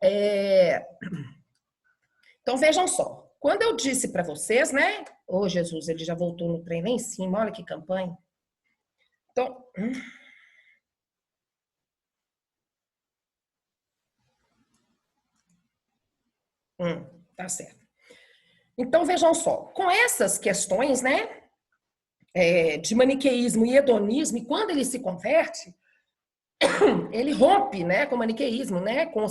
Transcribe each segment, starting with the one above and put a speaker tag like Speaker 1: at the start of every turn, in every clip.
Speaker 1: É, Então, vejam só. Quando eu disse para vocês, né? Ô, Jesus, ele já voltou no trem lá em cima. Olha que campanha. Então, tá certo. Então, vejam só. Com essas questões, né? De maniqueísmo e hedonismo, e quando ele se converte, ele rompe, né? Com o maniqueísmo, né? Com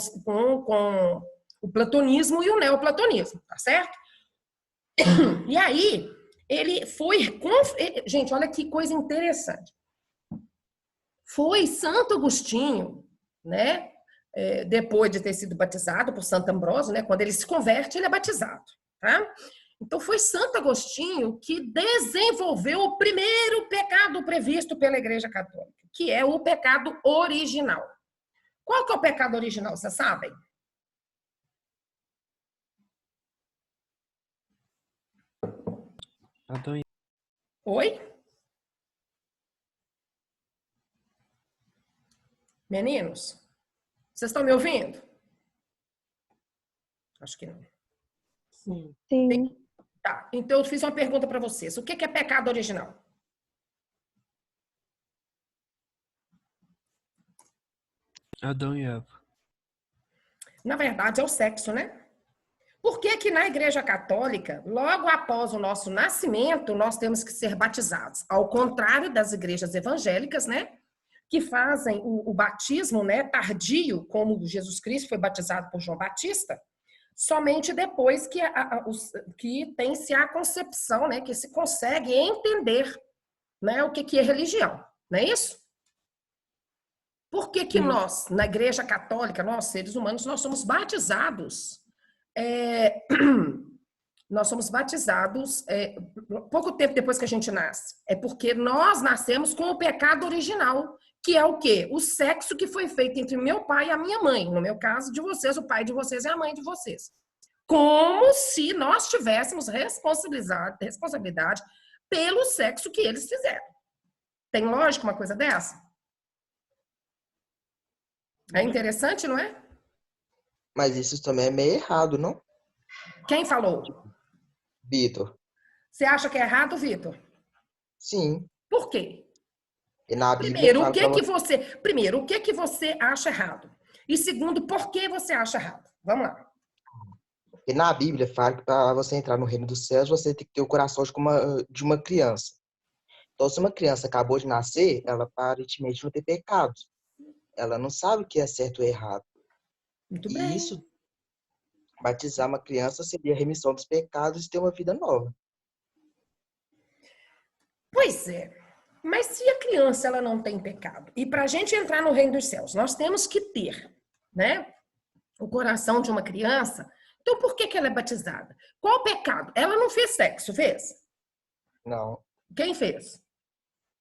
Speaker 1: o platonismo e o neoplatonismo, tá certo? E aí, ele foi... Gente, olha que coisa interessante. Foi Santo Agostinho, né? Depois de ter sido batizado por Santo Ambrósio, né? Quando ele se converte, ele é batizado, tá? Então, foi Santo Agostinho que desenvolveu o primeiro pecado previsto pela Igreja Católica, que é o pecado original. Qual que é o pecado original, vocês sabem?
Speaker 2: Adão e...
Speaker 1: Oi? Meninos? Vocês estão me ouvindo? Acho que não.
Speaker 3: Sim.
Speaker 4: Sim.
Speaker 1: Tá, então eu fiz uma pergunta para vocês. O que é pecado original?
Speaker 2: Adão e Eva.
Speaker 1: Na verdade, é o sexo, né? Por que que na Igreja Católica, logo após o nosso nascimento, nós temos que ser batizados? Ao contrário das igrejas evangélicas, né? Que fazem o batismo, né, tardio, como Jesus Cristo foi batizado por João Batista, somente depois que tem-se a concepção, né, que se consegue entender, né, o que é religião, não é isso? Por que que nós, na Igreja Católica, nós, seres humanos, nós somos batizados? Nós somos batizados pouco tempo depois que a gente nasce. É porque nós nascemos com o pecado original, que é o quê? O sexo que foi feito entre meu pai e a minha mãe. No meu caso, de vocês, o pai de vocês e a mãe de vocês. Como se nós tivéssemos responsabilidade pelo sexo que eles fizeram. Tem lógica uma coisa dessa? É interessante, não é?
Speaker 3: Mas isso também é meio errado, não?
Speaker 1: Quem falou?
Speaker 3: Vitor.
Speaker 1: Você acha que é errado, Vitor?
Speaker 3: Sim.
Speaker 1: Por quê?
Speaker 3: E na Bíblia
Speaker 1: Primeiro,
Speaker 3: fala pra
Speaker 1: o que você acha errado? E segundo, por que você acha errado? Vamos lá.
Speaker 3: E na Bíblia fala que para você entrar no reino dos céus, você tem que ter o coração de uma criança. Então, se uma criança acabou de nascer, ela aparentemente não tem pecados. Ela não sabe o que é certo ou errado.
Speaker 1: Muito
Speaker 3: E
Speaker 1: bem.
Speaker 3: isso, batizar uma criança seria a remissão dos pecados e ter uma vida nova.
Speaker 1: Pois é. Mas se a criança ela não tem pecado, e para a gente entrar no reino dos céus, nós temos que ter, né, o coração de uma criança. Então, por que ela é batizada? Qual o pecado? Ela não fez sexo, fez?
Speaker 3: Não.
Speaker 1: Quem fez?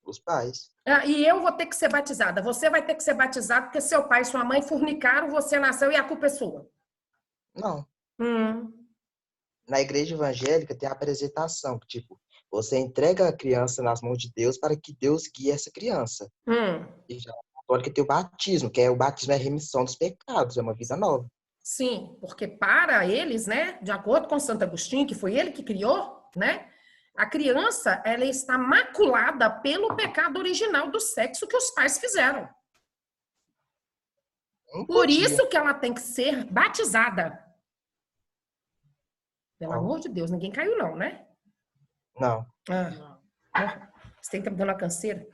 Speaker 3: Os pais.
Speaker 1: E eu vou ter que ser batizada. Você vai ter que ser batizado porque seu pai e sua mãe fornicaram, você nasceu e a culpa é sua.
Speaker 3: Não.
Speaker 1: Hum.
Speaker 3: Na igreja evangélica tem a apresentação, que tipo, você entrega a criança nas mãos de Deus para que Deus guie essa criança. E já na católica tem o batismo, que o batismo é a remissão dos pecados, é uma vida nova.
Speaker 1: Sim, porque para eles, né, de acordo com Santo Agostinho, que foi ele que criou, né, a criança, ela está maculada pelo pecado original do sexo que os pais fizeram. Por isso que ela tem que ser batizada. Pelo amor de Deus, ninguém caiu não, né?
Speaker 3: Não.
Speaker 1: Você tem que estar me dando uma canseira.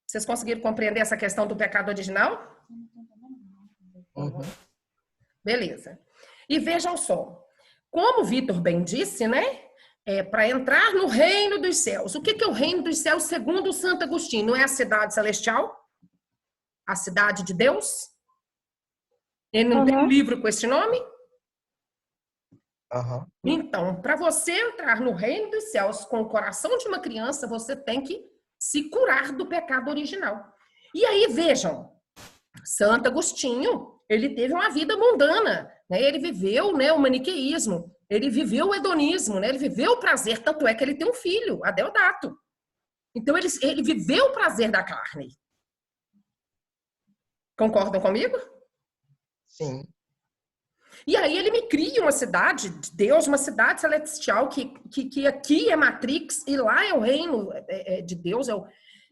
Speaker 1: Vocês conseguiram compreender essa questão do pecado original?
Speaker 3: Uhum.
Speaker 1: Beleza. E vejam só, como o Vitor bem disse, né? Para entrar no reino dos céus. O que é o reino dos céus segundo Santo Agostinho? Não é a cidade celestial? A cidade de Deus? Ele não tem um livro com esse nome? Então, para você entrar no reino dos céus com o coração de uma criança, você tem que se curar do pecado original. E aí, vejam, Santo Agostinho, ele teve uma vida mundana, né? Ele viveu, né, o maniqueísmo, ele viveu o hedonismo, né? Ele viveu o prazer, tanto é que ele tem um filho, Adeodato. Então, ele viveu o prazer da carne. Concordam comigo?
Speaker 3: Sim.
Speaker 1: E aí ele me cria uma cidade de Deus, uma cidade celestial, que aqui é Matrix e lá é o reino de Deus,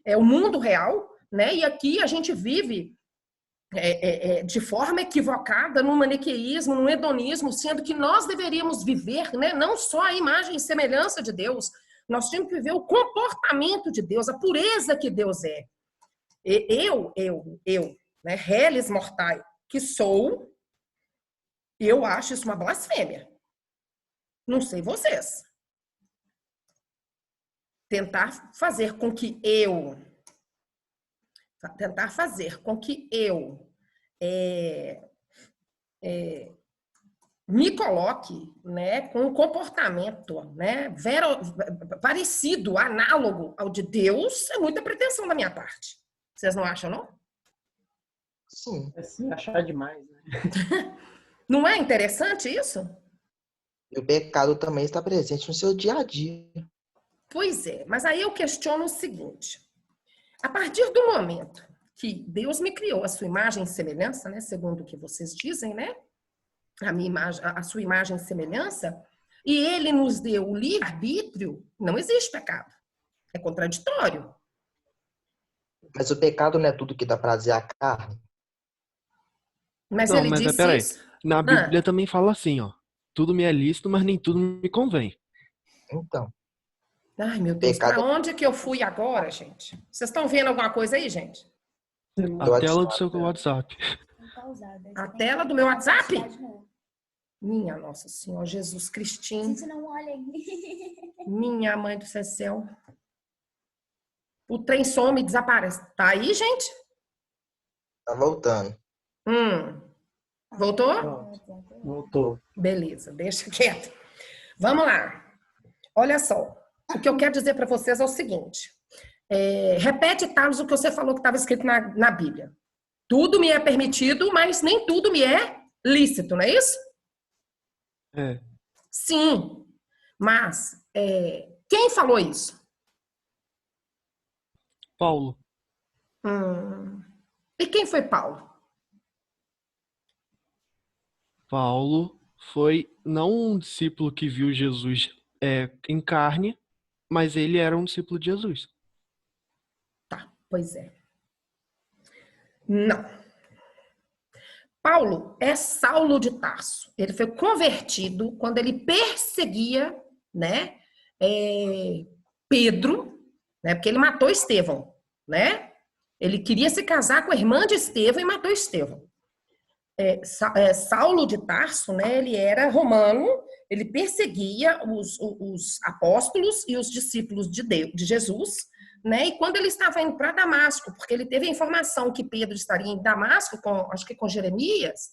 Speaker 1: é o mundo real, né? E aqui a gente vive de forma equivocada no maniqueísmo, no hedonismo, sendo que nós deveríamos viver, né, não só a imagem e semelhança de Deus, nós temos que viver o comportamento de Deus, a pureza que Deus é. Eu, né, reles mortai, que sou, eu acho isso uma blasfêmia. Não sei vocês. Tentar fazer com que eu me coloque, né, com um comportamento, né, parecido, análogo ao de Deus, é muita pretensão da minha parte. Vocês não acham, não?
Speaker 3: Sim.
Speaker 4: É se achar demais, né?
Speaker 1: Não é interessante isso?
Speaker 3: E o pecado também está presente no seu dia a dia.
Speaker 1: Pois é, mas aí eu questiono o seguinte. A partir do momento que Deus me criou a sua imagem e semelhança, né, segundo o que vocês dizem, né, a minha imagem, a sua imagem e semelhança, e ele nos deu o livre-arbítrio, não existe pecado. É contraditório.
Speaker 3: Mas o pecado não é tudo que dá prazer à carne.
Speaker 1: Mas
Speaker 2: Não,
Speaker 1: ele
Speaker 2: mas
Speaker 1: disse
Speaker 2: peraí.
Speaker 1: isso.
Speaker 2: Na Bíblia também fala assim, ó. Tudo me é lícito, mas nem tudo me convém.
Speaker 3: Então,
Speaker 1: Ai, meu Deus,
Speaker 3: pecado
Speaker 1: para onde que eu fui agora, gente? Vocês estão vendo alguma coisa aí, gente?
Speaker 2: A tela do seu WhatsApp.
Speaker 1: A tela do meu WhatsApp? Minha Nossa Senhora, Jesus Cristinho.
Speaker 5: Gente, não olha aí.
Speaker 1: Minha mãe do céu. O trem some e desaparece. Tá aí, gente?
Speaker 3: tá voltando.
Speaker 1: Voltou?
Speaker 4: Voltou.
Speaker 1: Beleza, deixa quieto. Vamos lá. Olha só. O que eu quero dizer para vocês é o seguinte. Repete, Carlos, o que você falou que estava escrito na Bíblia. Tudo me é permitido, mas nem tudo me é lícito, não é isso?
Speaker 2: É.
Speaker 1: Sim. Mas quem falou isso?
Speaker 2: Paulo.
Speaker 1: E quem foi Paulo?
Speaker 2: Paulo foi não um discípulo que viu Jesus em carne, mas ele era um discípulo de Jesus.
Speaker 1: Tá, pois é. Não. Paulo é Saulo de Tarso. Ele foi convertido quando ele perseguia, né, Pedro, né, porque ele matou Estevão, né? Ele queria se casar com a irmã de Estevão e matou Estevão. Saulo de Tarso, né, ele era romano, ele perseguia os apóstolos e os discípulos de Jesus, né, e quando ele estava indo para Damasco, porque ele teve a informação que Pedro estaria em Damasco, acho que com Jeremias,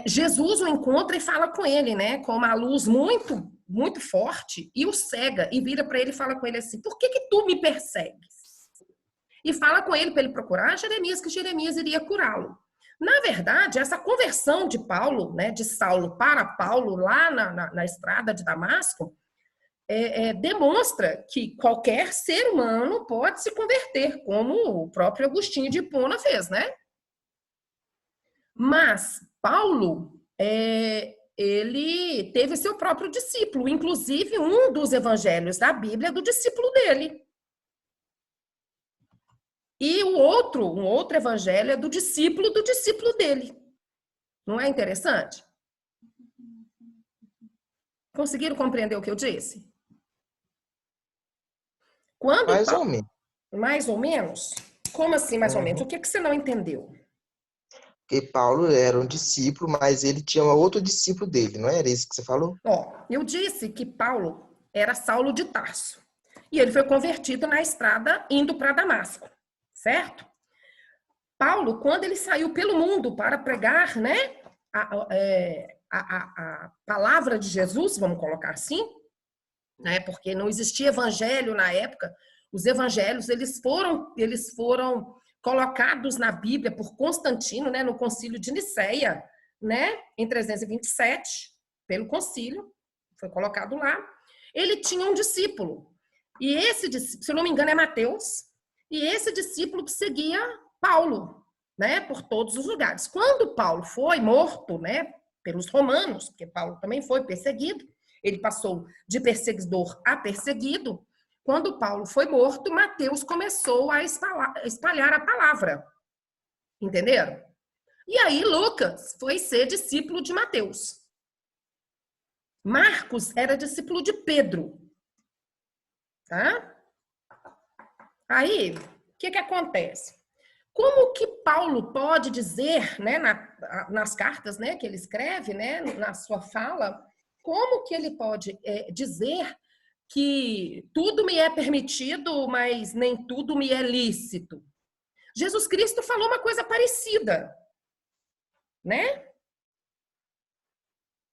Speaker 1: Jesus o encontra e fala com ele, né, com uma luz muito, muito forte, e o cega, e vira para ele e fala com ele assim, por que tu me persegues? E fala com ele para ele procurar Jeremias, que Jeremias iria curá-lo. Na verdade, essa conversão de Paulo, né, de Saulo para Paulo, lá na estrada de Damasco, demonstra que qualquer ser humano pode se converter, como o próprio Agostinho de Hipona fez, né? Mas Paulo, ele teve seu próprio discípulo, inclusive um dos evangelhos da Bíblia é do discípulo dele. E um outro evangelho é do discípulo dele. Não é interessante? Conseguiram compreender o que eu disse?
Speaker 3: Mais ou menos.
Speaker 1: Mais ou menos? Como assim, mais ou menos? O que você não entendeu?
Speaker 3: Porque Paulo era um discípulo, mas ele tinha outro discípulo dele, não era isso que você falou?
Speaker 1: Eu disse que Paulo era Saulo de Tarso. E ele foi convertido na estrada indo para Damasco. Certo? Paulo, quando ele saiu pelo mundo para pregar, né, a palavra de Jesus, vamos colocar assim, né, porque não existia evangelho na época, os evangelhos eles foram colocados na Bíblia por Constantino, né, no Concílio de Nicéia, né, em 327, pelo concílio, foi colocado lá. Ele tinha um discípulo, e esse discípulo, se eu não me engano, é Mateus. E esse discípulo seguia Paulo, né, por todos os lugares. Quando Paulo foi morto, né, pelos romanos, porque Paulo também foi perseguido, ele passou de perseguidor a perseguido. Quando Paulo foi morto, Mateus começou a espalhar a palavra. Entenderam? E aí Lucas foi ser discípulo de Mateus. Marcos era discípulo de Pedro. Tá? Aí, o que acontece? Como que Paulo pode dizer, né, nas cartas, né, que ele escreve, né, na sua fala, como que ele pode dizer que tudo me é permitido, mas nem tudo me é lícito? Jesus Cristo falou uma coisa parecida, né?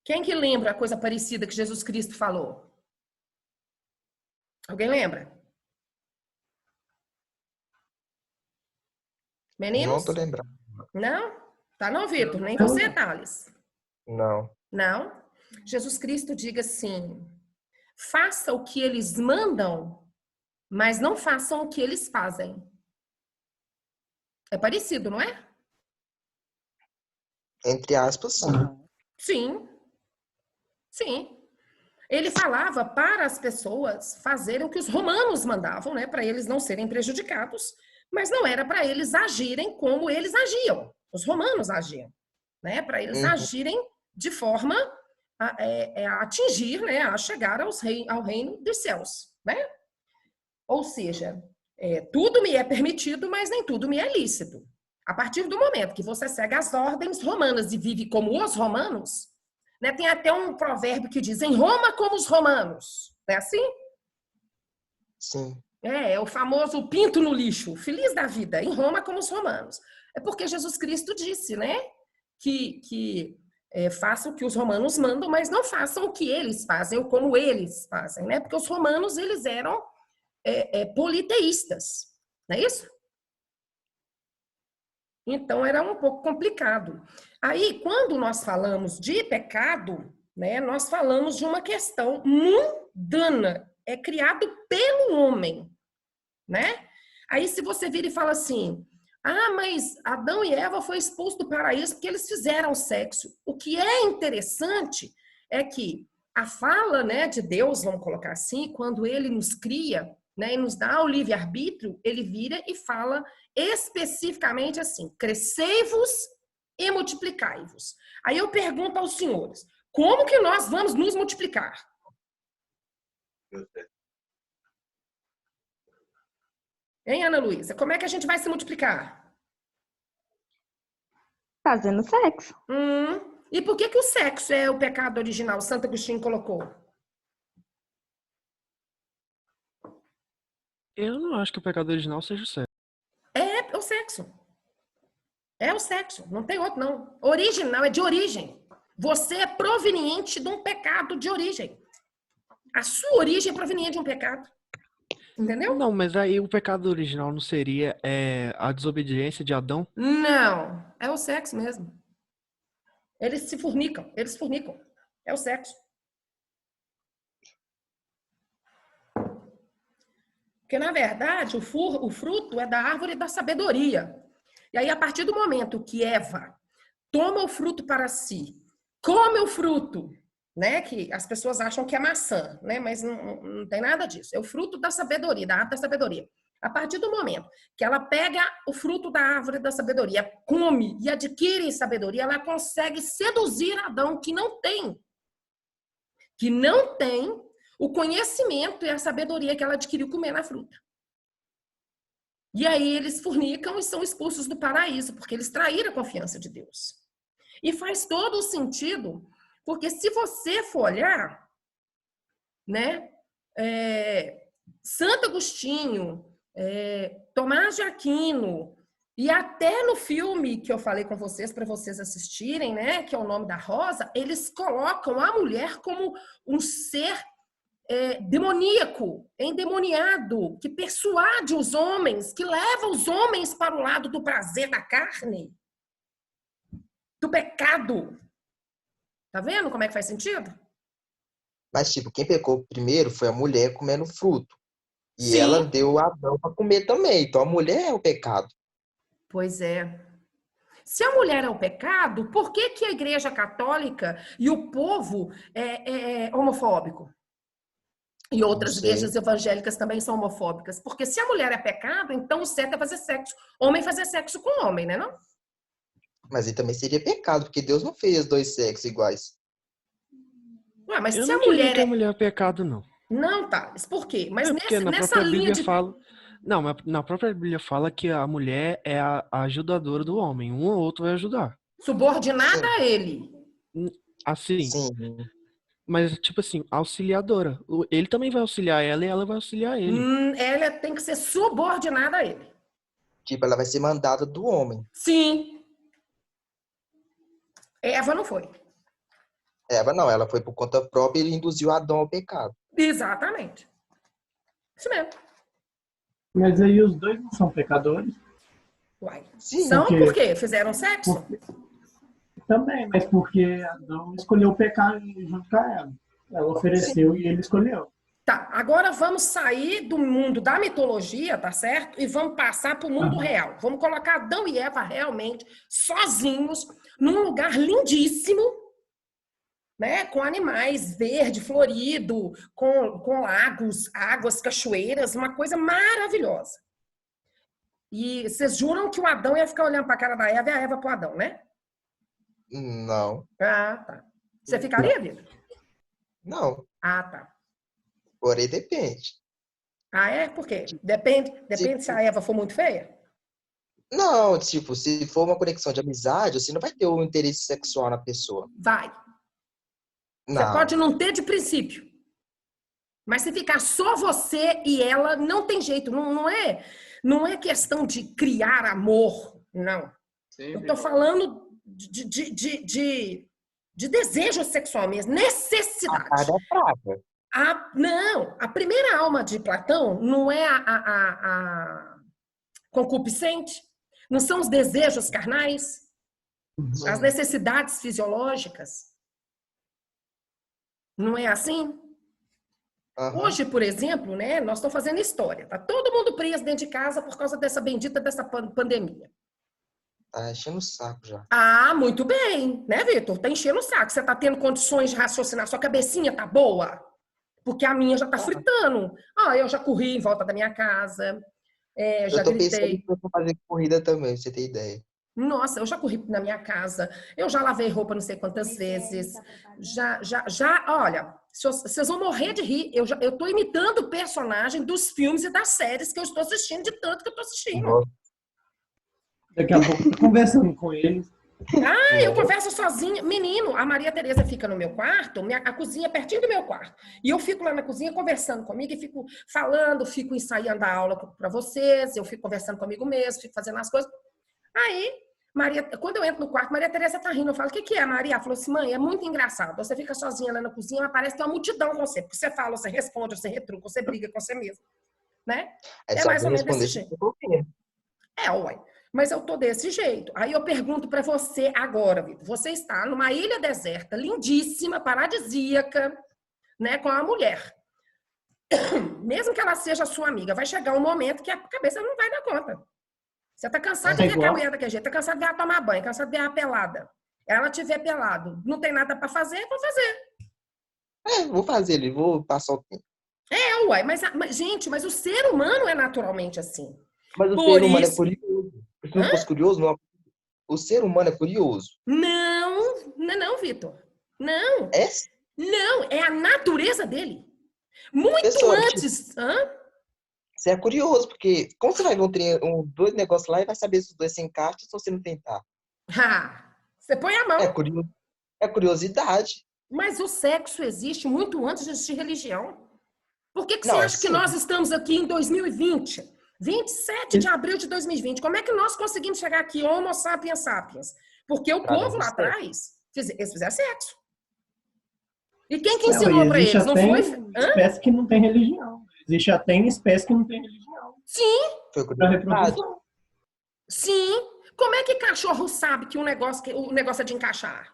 Speaker 1: Quem que lembra a coisa parecida que Jesus Cristo falou? Alguém lembra? Meninos?
Speaker 3: Não tô lembrando.
Speaker 1: Não? Tá não, Vitor? Nem você, Thales?
Speaker 3: Não.
Speaker 1: Não? Jesus Cristo diga assim: faça o que eles mandam, mas não façam o que eles fazem. É parecido, não é?
Speaker 3: Entre aspas, sim.
Speaker 1: Sim. Sim. Ele falava para as pessoas fazerem o que os romanos mandavam, né, para eles não serem prejudicados, mas não era para eles agirem como eles agiam. Os romanos agiam, né, para eles agirem de forma a atingir, né, a chegar ao reino dos céus, né? Ou seja, tudo me é permitido, mas nem tudo me é lícito. A partir do momento que você segue as ordens romanas e vive como os romanos, né, tem até um provérbio que diz: em Roma como os romanos. Não é assim?
Speaker 3: Sim.
Speaker 1: É o famoso pinto no lixo, feliz da vida, em Roma como os romanos. É porque Jesus Cristo disse, né, que façam o que os romanos mandam, mas não façam o que eles fazem ou como eles fazem, né? Porque os romanos, eles eram politeístas, não é isso? Então, era um pouco complicado. Aí, quando nós falamos de pecado, né, nós falamos de uma questão mundana, é criado pelo homem, né? Aí, se você vira e fala assim: ah, mas Adão e Eva foram expulsos do paraíso porque eles fizeram sexo. O que é interessante é que a fala, né, de Deus, vamos colocar assim, quando ele nos cria, né, e nos dá o livre-arbítrio, ele vira e fala especificamente assim: crescei-vos e multiplicai-vos. Aí eu pergunto aos senhores: como que nós vamos nos multiplicar? Hein, Ana Luísa? Como é que a gente vai se multiplicar?
Speaker 5: Fazendo sexo.
Speaker 1: E por que o sexo é o pecado original? Santo Agostinho colocou.
Speaker 2: Eu não acho que o pecado original seja o sexo.
Speaker 1: É o sexo. É o sexo. Não tem outro, não. Original é de origem. Você é proveniente de um pecado de origem. A sua origem é proveniente de um pecado. Entendeu?
Speaker 2: Não, mas aí o pecado original não seria a desobediência de Adão?
Speaker 1: Não. É o sexo mesmo. Eles se fornicam. Eles fornicam. É o sexo. Porque, na verdade, o fruto é da árvore da sabedoria. E aí, a partir do momento que Eva toma o fruto para si, come o fruto, né? Que as pessoas acham que é maçã, né? Mas não tem nada disso. É o fruto da sabedoria, da árvore da sabedoria. A partir do momento que ela pega o fruto da árvore da sabedoria, come e adquire sabedoria, ela consegue seduzir Adão, que não tem o conhecimento e a sabedoria que ela adquiriu comendo a fruta. E aí eles fornicam e são expulsos do paraíso, porque eles traíram a confiança de Deus. E faz todo o sentido, porque se você for olhar, né, Santo Agostinho, Tomás de Aquino, e até no filme que eu falei com vocês, para vocês assistirem, né, que é O Nome da Rosa, eles colocam a mulher como um ser demoníaco, endemoniado, que persuade os homens, que leva os homens para o lado do prazer da carne, do pecado. Tá vendo como é que faz sentido?
Speaker 3: Mas, tipo, quem pecou primeiro foi a mulher comendo fruto. E
Speaker 1: Sim.
Speaker 3: ela deu a Adão para comer também. Então, a mulher é o pecado.
Speaker 1: Pois é. Se a mulher é o pecado, por que que a Igreja Católica e o povo é homofóbico? E
Speaker 3: Não
Speaker 1: outras
Speaker 3: sei.
Speaker 1: igrejas evangélicas também são homofóbicas. Porque se a mulher é pecado, então o certo é fazer sexo. Homem fazer sexo com homem, né, não?
Speaker 3: Mas aí também seria pecado, porque Deus não fez dois sexos iguais.
Speaker 1: Ué, mas
Speaker 2: Eu
Speaker 1: se a
Speaker 2: não diria
Speaker 1: mulher
Speaker 2: que a
Speaker 1: é...
Speaker 2: mulher é pecado, não.
Speaker 1: Não, tá. Por quê? Mas
Speaker 2: É porque na
Speaker 1: nessa
Speaker 2: própria
Speaker 1: linha
Speaker 2: Bíblia
Speaker 1: de...
Speaker 2: fala. Não, mas na própria Bíblia fala que a mulher é a ajudadora do homem. Um ou outro vai ajudar.
Speaker 1: Subordinada
Speaker 3: Sim,
Speaker 1: a ele.
Speaker 2: Assim.
Speaker 3: sim.
Speaker 2: Mas, tipo assim, auxiliadora. Ele também vai auxiliar ela e ela vai auxiliar ele.
Speaker 1: Ela tem que ser subordinada a ele.
Speaker 3: Tipo, ela vai ser mandada do homem.
Speaker 1: Sim. Eva não foi.
Speaker 3: Eva não, ela foi por conta própria e ele induziu Adão ao pecado.
Speaker 1: Exatamente. Isso mesmo.
Speaker 4: Mas aí os dois não são pecadores?
Speaker 1: Uai.
Speaker 3: Sim,
Speaker 1: São por
Speaker 4: Porque,
Speaker 1: quê? Fizeram sexo?
Speaker 4: porque também, mas porque Adão escolheu pecar junto com ela. Ela ofereceu e ele escolheu.
Speaker 1: Tá, agora vamos sair do mundo da mitologia, tá certo? E vamos passar para o mundo
Speaker 4: Aham.
Speaker 1: real. Vamos colocar Adão e Eva realmente sozinhos num lugar lindíssimo, né? Com animais, verde, florido, com lagos, águas, cachoeiras, uma coisa maravilhosa. E vocês juram que o Adão ia ficar olhando para a cara da Eva e a Eva para o Adão, né?
Speaker 3: não,
Speaker 1: Ah, tá. Você ficaria, Vitor?
Speaker 3: não.
Speaker 1: Ah, tá.
Speaker 3: Porém, depende.
Speaker 1: Ah, é? Por quê? Depende se a Eva for muito feia?
Speaker 3: Não, tipo, se for uma conexão de amizade, você não vai ter um interesse sexual na pessoa.
Speaker 1: Vai. Você
Speaker 3: Não.
Speaker 1: pode não ter de princípio. Mas se ficar só você e ela, não tem jeito. Não é questão de criar amor, não. Eu tô falando de desejo sexual mesmo,
Speaker 3: A
Speaker 1: necessidade.
Speaker 3: carne é fraca.
Speaker 1: Não, a primeira alma de Platão não é a concupiscente, não são os desejos carnais, as necessidades fisiológicas. Não é assim?
Speaker 3: Aham.
Speaker 1: Hoje, por exemplo, né, nós estamos fazendo história. Tá todo mundo preso dentro de casa por causa dessa bendita dessa pandemia.
Speaker 3: Tá enchendo o saco já.
Speaker 1: Ah, muito bem, né, Vitor? Tá enchendo o saco. Você tá tendo condições de raciocinar, sua cabecinha tá boa? Porque a minha já tá
Speaker 3: Tá.
Speaker 1: fritando. Eu já corri em volta da minha casa, já
Speaker 3: Eu tô pensando em
Speaker 1: gritei.
Speaker 3: fazer corrida também, pra você ter ideia.
Speaker 1: Nossa, eu já corri na minha casa, eu já lavei roupa não sei quantas vezes. Olha, vocês vão morrer de rir. Eu tô imitando o personagem dos filmes e das séries que eu estou assistindo, de tanto que eu tô assistindo.
Speaker 3: Nossa,
Speaker 4: Daqui a pouco eu tô conversando com eles.
Speaker 1: Eu converso sozinha. Menino, a Maria Tereza fica no meu quarto, a cozinha é pertinho do meu quarto. E eu fico lá na cozinha conversando comigo e fico falando, fico ensaiando a aula para vocês, eu fico conversando comigo mesmo, fico fazendo as coisas. Aí, quando eu entro no quarto, Maria Tereza tá rindo. Eu falo, o que é, Maria? Ela falou assim, mãe, é muito engraçado. Você fica sozinha lá na cozinha, mas parece que tem uma multidão com você. Porque você fala, você responde, você retruca, você briga com você mesmo. Né?
Speaker 3: aí
Speaker 1: É
Speaker 3: se
Speaker 1: mais ou
Speaker 3: alguém
Speaker 1: menos desse
Speaker 3: responder,
Speaker 1: jeito.
Speaker 3: você confia.
Speaker 1: Uai. Mas eu tô desse jeito. Aí eu pergunto para você agora, Vitor. Você está numa ilha deserta, lindíssima, paradisíaca, né, com a mulher. Mesmo que ela seja sua amiga, vai chegar um momento que a cabeça não vai dar conta. Você tá cansado de
Speaker 4: É
Speaker 1: ver
Speaker 4: igual.
Speaker 1: a mulher daquele jeito, tá cansado de ver ela tomar banho, cansado de ver ela pelada. Ela tiver pelado, não tem nada para fazer, vou fazer.
Speaker 3: Vou fazer ele, vou passar o tempo.
Speaker 1: Uai, gente, mas o ser humano é naturalmente assim.
Speaker 3: Mas o
Speaker 1: Por
Speaker 3: ser humano é
Speaker 1: isso...
Speaker 3: curioso. Se não fosse curioso, não. O ser humano é curioso.
Speaker 1: Não, Vitor. Não.
Speaker 3: É,
Speaker 1: Não, é a natureza dele. Muito
Speaker 3: pessoa, tipo,
Speaker 1: antes.
Speaker 3: você é curioso, porque como você vai ver dois negócios lá e vai saber se os dois se encaixam se você não tentar?
Speaker 1: Você põe a
Speaker 3: É,
Speaker 1: mão.
Speaker 3: é curiosidade.
Speaker 1: Mas o sexo existe muito antes de existir religião. Por que você
Speaker 3: Não,
Speaker 1: acha que
Speaker 3: sim.
Speaker 1: nós estamos aqui em 2020? 27 de abril de 2020. Como é que nós conseguimos chegar aqui, Homo sapiens sapiens? Porque o
Speaker 3: Através
Speaker 1: povo
Speaker 3: do
Speaker 1: lá
Speaker 3: sexo.
Speaker 1: atrás, eles fizeram sexo. E quem que
Speaker 4: Não,
Speaker 1: ensinou para
Speaker 4: existe
Speaker 1: eles? Não
Speaker 4: até
Speaker 1: foi?
Speaker 4: espécie que não tem religião. Existe até espécie que não tem religião.
Speaker 1: Sim,
Speaker 3: Foi
Speaker 4: Pra
Speaker 3: curiosidade.
Speaker 4: reprodução.
Speaker 1: sim. Como é que cachorro sabe que o negócio é de encaixar?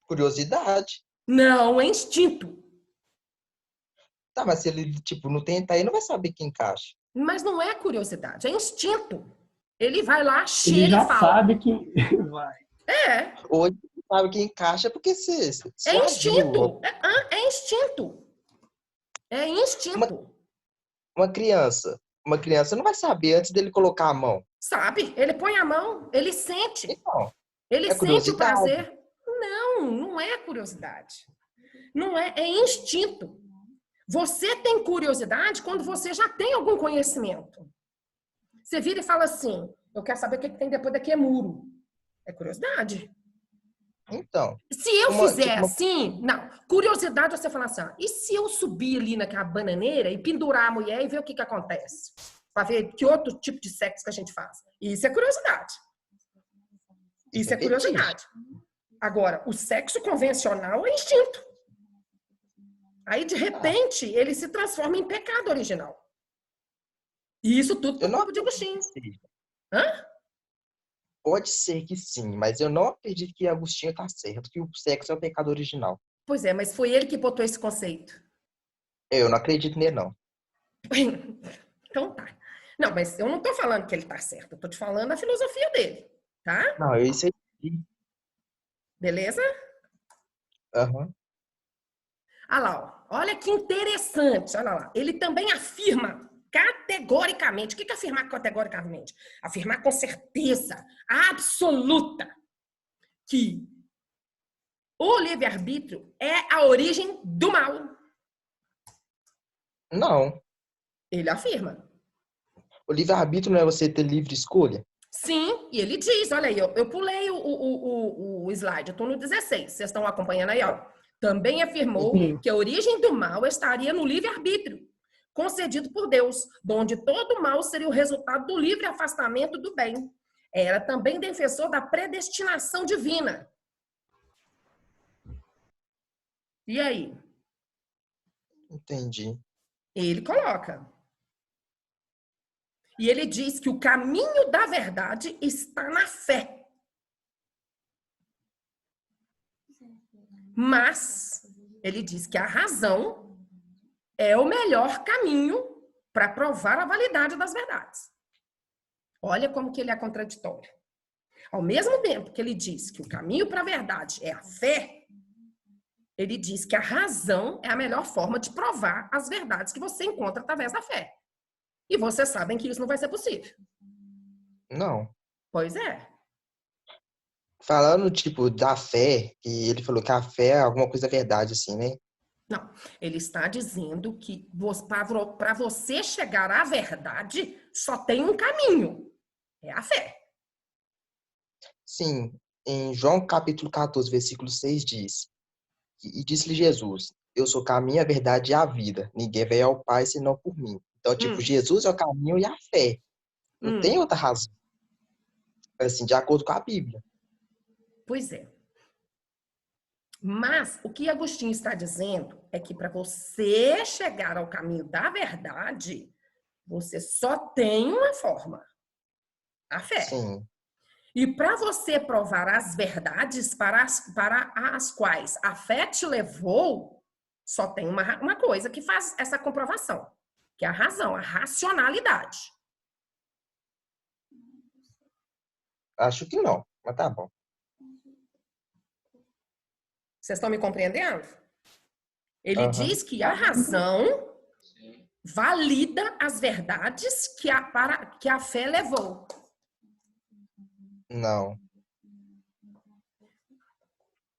Speaker 3: Curiosidade.
Speaker 1: Não, é instinto.
Speaker 3: Tá, mas se ele, tipo, não tentar, ele não vai saber que encaixa.
Speaker 1: Mas não é curiosidade, é instinto. Ele vai lá,
Speaker 4: Ele
Speaker 1: chega e
Speaker 4: já
Speaker 1: fala.
Speaker 4: sabe que vai.
Speaker 1: É,
Speaker 3: Hoje sabe que encaixa porque você
Speaker 1: é
Speaker 3: agiu.
Speaker 1: instinto. É instinto. É instinto.
Speaker 3: Uma criança não vai saber antes dele colocar a mão.
Speaker 1: Sabe? Ele põe a mão, ele sente.
Speaker 3: Então,
Speaker 1: Ele
Speaker 3: é
Speaker 1: sente o
Speaker 3: curiosidade.
Speaker 1: prazer. Não, não é curiosidade. Não é, é instinto. Você tem curiosidade quando você já tem algum conhecimento. Você vira e fala assim, eu quero saber o que tem depois daqui é muro. É curiosidade.
Speaker 3: Então,
Speaker 1: Se eu
Speaker 3: uma,
Speaker 1: fizer
Speaker 3: tipo, uma,
Speaker 1: assim, não. Curiosidade é você falar assim, e se eu subir ali naquela bananeira e pendurar a mulher e ver o que acontece? Para ver que outro tipo de sexo que a gente faz. Isso é curiosidade. Isso é
Speaker 3: fetiche.
Speaker 1: curiosidade. Agora, o sexo convencional é instinto. Aí, de repente, ele se transforma em pecado original. E isso tudo
Speaker 3: Eu
Speaker 1: por
Speaker 3: não
Speaker 1: culpa de Agostinho.
Speaker 3: acredito que seja.
Speaker 1: Hã?
Speaker 3: Pode ser que sim, mas eu não acredito que Agostinho tá certo, que o sexo é o pecado original.
Speaker 1: Pois é, mas foi ele que botou esse conceito.
Speaker 3: Eu não acredito nele, não.
Speaker 1: Então tá. Não, mas eu não tô falando que ele tá certo. Eu tô te falando a filosofia dele. Tá?
Speaker 3: Não, eu isso aí.
Speaker 1: Beleza?
Speaker 3: Aham.
Speaker 1: Olha lá, ó. Olha que interessante. Olha lá. Ele também afirma categoricamente. O que é afirmar categoricamente? Afirmar com certeza absoluta que o livre-arbítrio é a origem do mal.
Speaker 3: Não.
Speaker 1: Ele afirma.
Speaker 3: O livre-arbítrio não é você ter livre escolha?
Speaker 1: Sim, e ele diz, olha aí, eu pulei o slide, eu estou no 16, vocês estão acompanhando aí, ó. Também afirmou
Speaker 4: Sim.
Speaker 1: que a origem do mal estaria no livre-arbítrio, concedido por Deus, donde todo mal seria o resultado do livre afastamento do bem. Era também defensor da predestinação divina. E aí?
Speaker 3: Entendi.
Speaker 1: Ele coloca. E ele diz que o caminho da verdade está na fé. Mas ele diz que a razão é o melhor caminho para provar a validade das verdades. Olha como que ele é contraditório. Ao mesmo tempo que ele diz que o caminho para a verdade é a fé, ele diz que a razão é a melhor forma de provar as verdades que você encontra através da fé. E vocês sabem que isso não vai ser possível.
Speaker 3: Não.
Speaker 1: Pois é.
Speaker 3: Falando, tipo, da fé, que ele falou que a fé é alguma coisa verdade, assim, né?
Speaker 1: Não, ele está dizendo que para você chegar à verdade, só tem um caminho. É a fé.
Speaker 3: Sim, em João capítulo 14, versículo 6 diz: E disse-lhe Jesus: Eu sou o caminho, a verdade e a vida. Ninguém veio ao Pai senão por mim. Então, tipo,
Speaker 1: Hum,
Speaker 3: Jesus é o caminho e a fé. Não tem
Speaker 1: hum.
Speaker 3: outra razão. Assim, de acordo com a Bíblia.
Speaker 1: Pois é. Mas o que Agostinho está dizendo é que para você chegar ao caminho da verdade, você só tem uma forma: a fé.
Speaker 3: Sim.
Speaker 1: E para você provar as verdades para as quais a fé te levou, só tem uma coisa que faz essa comprovação, que é a razão, a racionalidade.
Speaker 3: Acho que não, mas tá bom.
Speaker 1: Vocês estão me compreendendo? Ele
Speaker 3: Aham.
Speaker 1: diz que a razão valida as verdades que a fé levou.
Speaker 3: Não.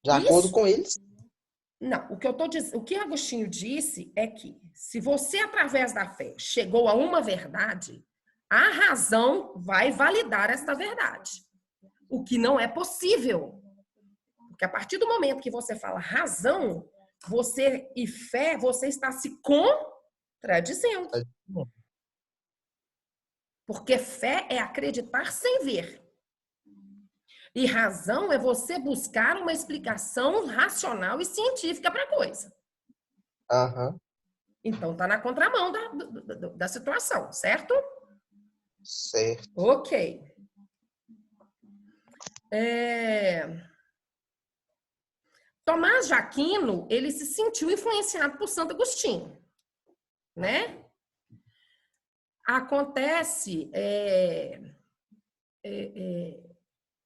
Speaker 3: De acordo com eles,
Speaker 1: Não, o que Agostinho disse é que se você, através da fé, chegou a uma verdade, a razão vai validar esta verdade. O que não é possível. Porque a partir do momento que você fala razão, você e fé, você está se contradizendo. Porque fé é acreditar sem ver. E razão é você buscar uma explicação racional e científica para a coisa.
Speaker 3: aham,
Speaker 1: Então, está na contramão da situação, certo?
Speaker 3: certo.
Speaker 1: Ok. Tomás de Aquino, ele se sentiu influenciado por Santo Agostinho, né? Acontece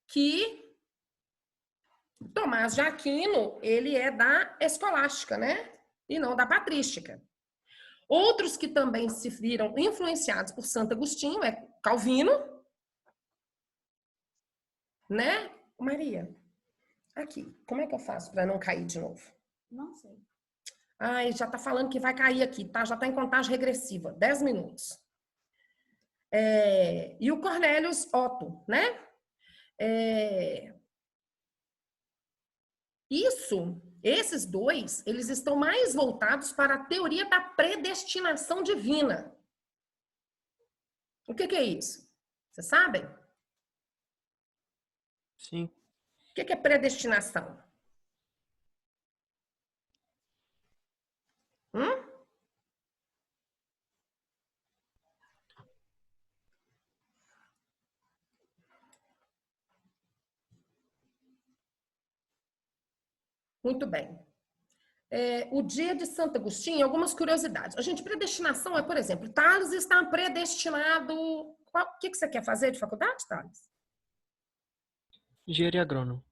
Speaker 1: que Tomás de Aquino, ele é da escolástica, né? E não da patrística. Outros que também se viram influenciados por Santo Agostinho é Calvino, né? Maria, aqui, como é que eu faço para não cair de novo?
Speaker 5: Não sei.
Speaker 1: Ai, já tá falando que vai cair aqui, tá? Já tá em contagem regressiva, 10 minutos. E o Cornelius Otto, né? Esses dois, eles estão mais voltados para a teoria da predestinação divina. O que é isso? Vocês sabem?
Speaker 2: Sim.
Speaker 1: O que é predestinação? Muito bem. O dia de Santo Agostinho, algumas curiosidades. Gente, predestinação é, por exemplo, Tales está predestinado... O que você quer fazer de faculdade, Tales?
Speaker 2: Engenharia agrônoma.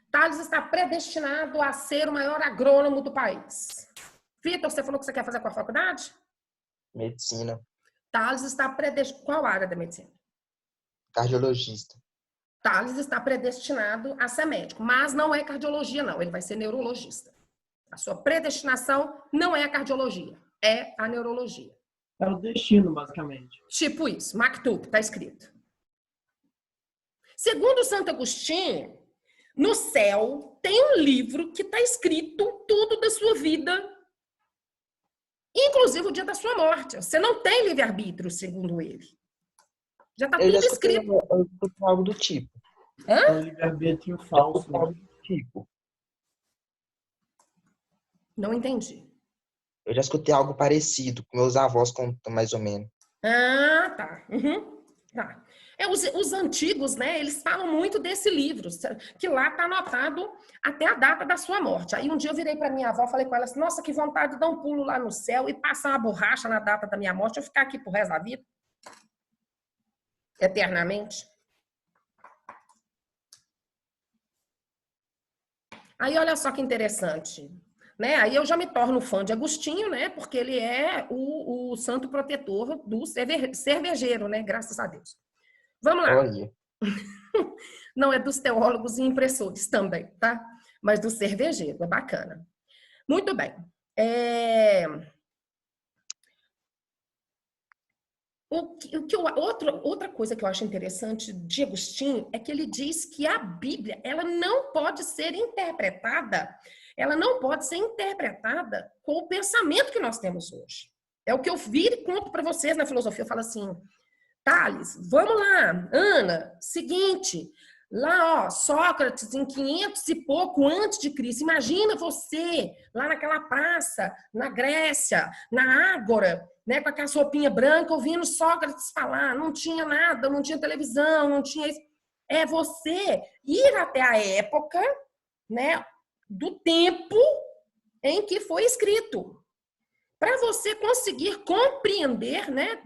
Speaker 1: Tales está predestinado a ser o maior agrônomo do país. Vitor, você falou que você quer fazer com a faculdade?
Speaker 3: Medicina.
Speaker 1: Tales está predestinado... Qual área da medicina?
Speaker 3: Cardiologista.
Speaker 1: Tales está predestinado a ser médico, mas não é cardiologia, não. Ele vai ser neurologista. A sua predestinação não é a cardiologia, é a neurologia.
Speaker 4: É o destino, basicamente.
Speaker 1: Tipo isso, Maktub, está escrito. Segundo Santo Agostinho, no céu tem um livro que está escrito tudo da sua vida, inclusive o dia da sua morte. Você não tem livre-arbítrio, segundo ele. Já está tudo escrito.
Speaker 3: Eu escutei algo do tipo.
Speaker 4: É um livre-arbítrio falso.
Speaker 3: Algo do tipo.
Speaker 1: Não entendi.
Speaker 3: Eu já escutei algo parecido, com meus avós contam mais ou menos.
Speaker 1: Ah, tá. Tá. Os antigos, né, eles falam muito desse livro, que lá está anotado até a data da sua morte. Aí um dia eu virei para minha avó, falei com ela assim, nossa, que vontade de dar um pulo lá no céu e passar uma borracha na data da minha morte, eu ficar aqui pro resto da vida. Eternamente. Aí olha só que interessante, né? Aí eu já me torno fã de Agostinho, né? Porque ele é o santo protetor do cervejeiro, né? Graças a Deus. Vamos lá.
Speaker 3: Olha.
Speaker 1: Não é dos teólogos e impressores também, tá? Mas do cervejeiro, é bacana. Muito bem. Outra coisa que eu acho interessante de Agostinho é que ele diz que a Bíblia, ela não pode ser interpretada com o pensamento que nós temos hoje. É o que eu viro e conto para vocês na filosofia. Eu falo assim, Tales, vamos lá, Ana, seguinte, lá, ó, Sócrates em 500 e pouco antes de Cristo, imagina você lá naquela praça, na Grécia, na Ágora, né, com aquela roupinha branca, ouvindo Sócrates falar, não tinha nada, não tinha televisão, não tinha isso. É você ir até a época, né, do tempo em que foi escrito, para você conseguir compreender, né,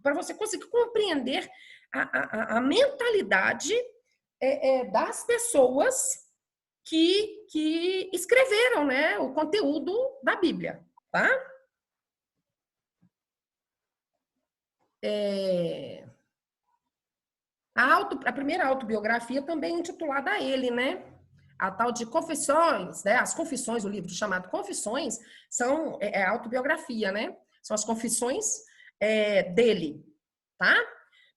Speaker 1: para você conseguir compreender a mentalidade das pessoas que escreveram, né, o conteúdo da Bíblia, tá? A primeira autobiografia também é intitulada a ele, né? A tal de Confissões, né? As Confissões, o livro chamado Confissões, são autobiografia, né? São as confissões dele, tá?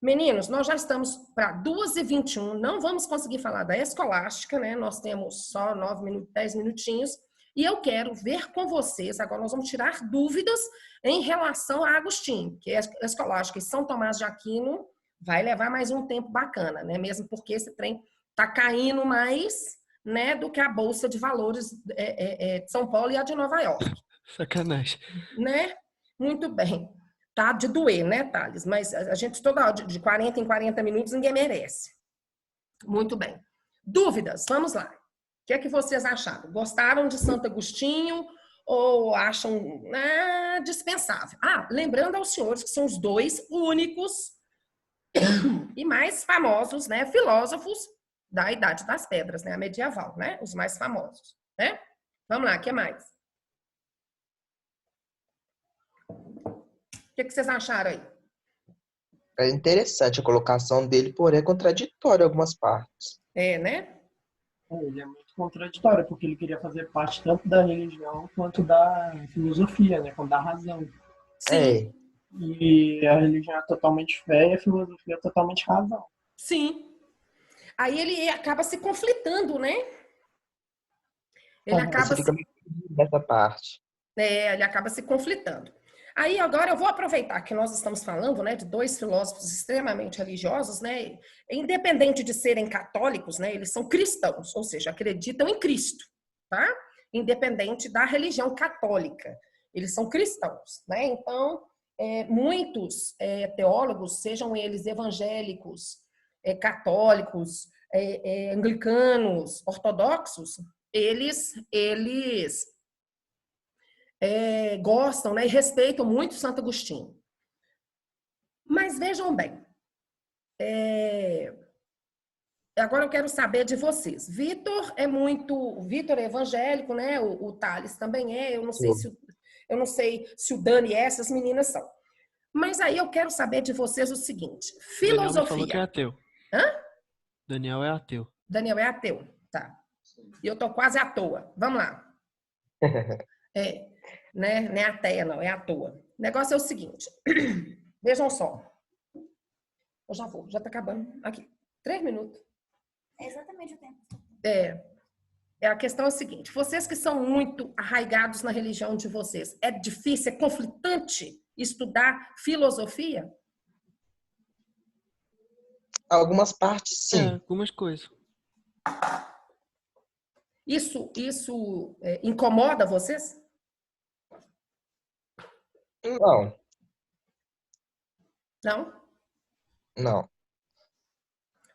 Speaker 1: Meninos, nós já estamos para 2h21, não vamos conseguir falar da escolástica, né? Nós temos só 10 minutinhos, e eu quero ver com vocês, agora nós vamos tirar dúvidas em relação a Agostinho, que é escolástica e São Tomás de Aquino vai levar mais um tempo bacana, né? Mesmo porque esse trem tá caindo mais, né, do que a Bolsa de Valores de São Paulo e a de Nova York.
Speaker 2: Sacanagem.
Speaker 1: Né? Muito bem. Tá de doer, né, Thales? Mas a gente toda hora, de 40 em 40 minutos, ninguém merece. Muito bem. Dúvidas? Vamos lá. O que é que vocês acharam? Gostaram de Santo Agostinho ou acham dispensável? Lembrando aos senhores que são os dois únicos e mais famosos, né, filósofos da Idade das Pedras, né, a medieval, né, os mais famosos, né? Vamos lá, o que mais? O que vocês acharam aí?
Speaker 3: É interessante a colocação dele, porém é contraditória em algumas partes.
Speaker 1: É, né?
Speaker 4: Ele é muito contraditório, porque ele queria fazer parte tanto da religião quanto da filosofia, né? Quanto da razão.
Speaker 1: Sim,
Speaker 3: É,
Speaker 4: E a religião é totalmente fé e a filosofia é totalmente razão.
Speaker 1: sim. Aí ele acaba se conflitando, né? Ele acaba
Speaker 3: você fica meio perdido nessa parte.
Speaker 1: ele acaba se conflitando. Aí agora eu vou aproveitar que nós estamos falando, né, de dois filósofos extremamente religiosos, né, independente de serem católicos, né, eles são cristãos, ou seja, acreditam em Cristo, tá? Independente da religião católica, eles são cristãos, né? Então, muitos teólogos, sejam eles evangélicos, católicos, anglicanos, ortodoxos, eles gostam, né, e respeitam muito Santo Agostinho. Mas vejam bem, agora eu quero saber de vocês. Vitor é evangélico, né? O Thales também é. Eu não sei se o Dani é, essas meninas são. Mas aí eu quero saber de vocês o seguinte:
Speaker 2: Daniel me falou que é
Speaker 1: filosofia.
Speaker 2: ateu.
Speaker 1: Hã?
Speaker 2: Daniel é ateu.
Speaker 1: Daniel é ateu, tá? E eu tô quase à toa. Vamos lá. Né? Não é ateia, não, é à toa. O negócio é o seguinte: vejam só. Eu já vou, já tá acabando. Aqui, 3 minutos.
Speaker 5: É exatamente o tempo.
Speaker 1: A questão é a seguinte: vocês que são muito arraigados na religião de vocês, é difícil, é conflitante estudar filosofia?
Speaker 3: Algumas partes, sim.
Speaker 2: Algumas coisas.
Speaker 1: Isso incomoda vocês?
Speaker 3: Não,
Speaker 1: Não?
Speaker 3: não.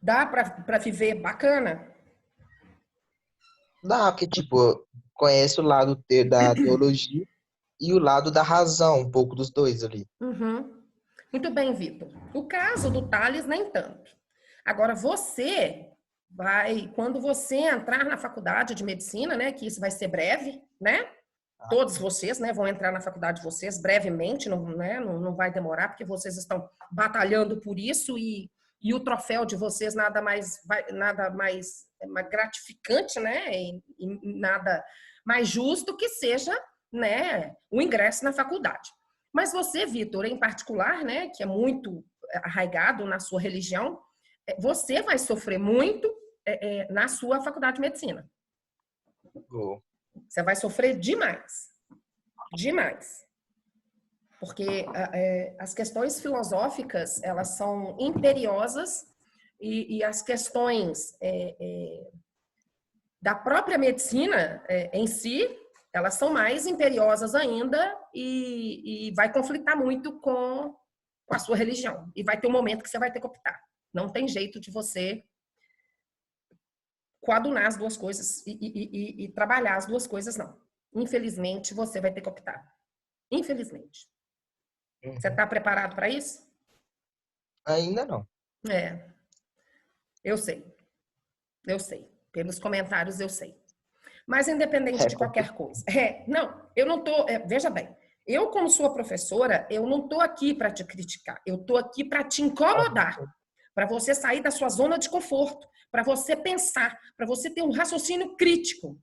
Speaker 1: Dá para viver bacana?
Speaker 3: Dá, porque, tipo, conhece o lado da teologia e o lado da razão, um pouco dos dois ali.
Speaker 1: Uhum. Muito bem, Vitor. O caso do Thales, nem tanto. Agora, você vai, quando você entrar na faculdade de medicina, né, que isso vai ser breve, né? Todos vocês, né, vão entrar na faculdade de vocês brevemente, não vai demorar, porque vocês estão batalhando por isso e o troféu de vocês nada mais gratificante, né, e nada mais justo que seja, né, o ingresso na faculdade. Mas você, Vitor, em particular, né, que é muito arraigado na sua religião, você vai sofrer muito na sua faculdade de medicina. Você vai sofrer demais. Demais. Porque as questões filosóficas, elas são imperiosas e as questões da própria medicina em si, elas são mais imperiosas ainda e vai conflitar muito com a sua religião. E vai ter um momento que você vai ter que optar. Não tem jeito de você coadunar as duas coisas e trabalhar as duas coisas, não. Infelizmente, você vai ter que optar. Infelizmente. Você está preparado para isso?
Speaker 3: Ainda não.
Speaker 1: Eu sei. Eu sei. Pelos comentários, eu sei. Mas independente de qualquer coisa. Não, eu não tô... veja bem, eu como sua professora, eu não tô aqui para te criticar. Eu tô aqui para te incomodar. Para você sair da sua zona de conforto. Para você pensar. Para você ter um raciocínio crítico.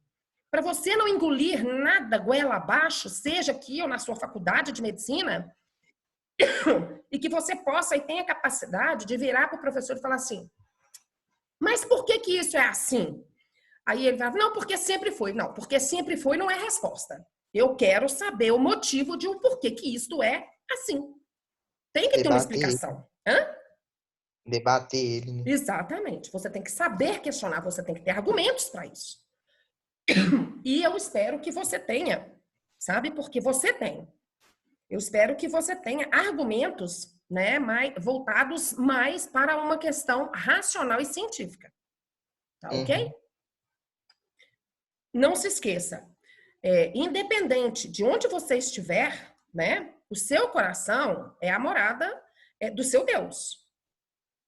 Speaker 1: Para você não engolir nada goela abaixo, seja aqui ou na sua faculdade de medicina, e que você possa e tenha capacidade de virar para o professor e falar assim, mas por que isso é assim? Aí ele vai, não, porque sempre foi. Não, porque sempre foi não é resposta. Eu quero saber o motivo de o porquê que isto é assim. Tem que ter uma explicação.
Speaker 3: Debater ele, né?
Speaker 1: Exatamente. Você tem que saber questionar, você tem que ter argumentos para isso. E eu espero que você tenha, sabe? Porque você tem. Eu espero que você tenha argumentos, né, voltados mais para uma questão racional e científica. Tá ok? Não se esqueça, independente de onde você estiver, né, o seu coração é a morada do seu Deus.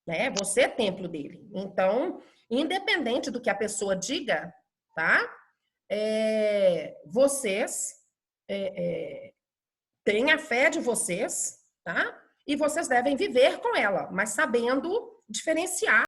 Speaker 1: né? Você é templo dele. Então, independente do que a pessoa diga, tá? Vocês têm a fé de vocês, tá? E vocês devem viver com ela, mas sabendo diferenciar